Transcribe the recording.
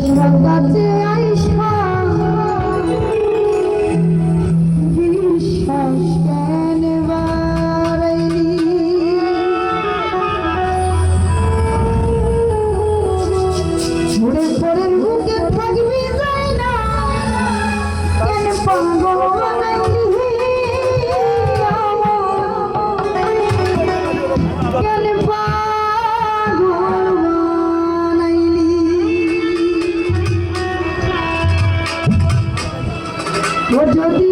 সর্বাতে আইসা বিশ্বাস কেন বাড়াইলি মরে পরের বুকে থাকবি যায় না কেন পাগল বানাইলি কেন পাগল বানাইলি ও যদি